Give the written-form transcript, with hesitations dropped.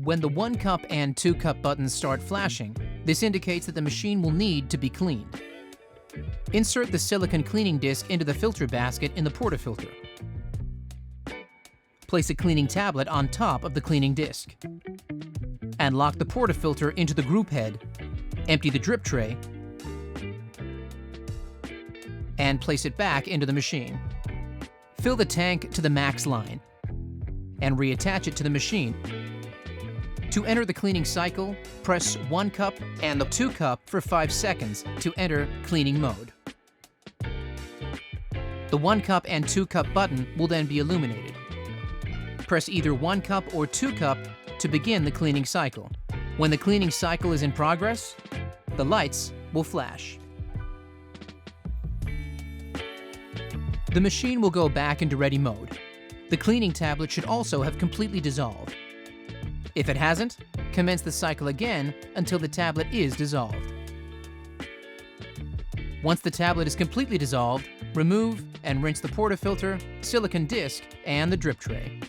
When the 1 cup and 2 cup buttons start flashing, this indicates that the machine will need to be cleaned. Insert the silicone cleaning disc into the filter basket in the portafilter. Place a cleaning tablet on top of the cleaning disc. And lock the portafilter into the group head. Empty the drip tray and place it back into the machine. Fill the tank to the max line and reattach it to the machine. To enter the cleaning cycle, press 1 cup and the 2 cup for 5 seconds to enter cleaning mode. The 1 cup and 2 cup button will then be illuminated. Press either 1 cup or 2 cup to begin the cleaning cycle. When the cleaning cycle is in progress, the lights will flash. The machine will go back into ready mode. The cleaning tablet should also have completely dissolved. If it hasn't, commence the cycle again until the tablet is dissolved. Once the tablet is completely dissolved, remove and rinse the portafilter, silicone disc, and the drip tray.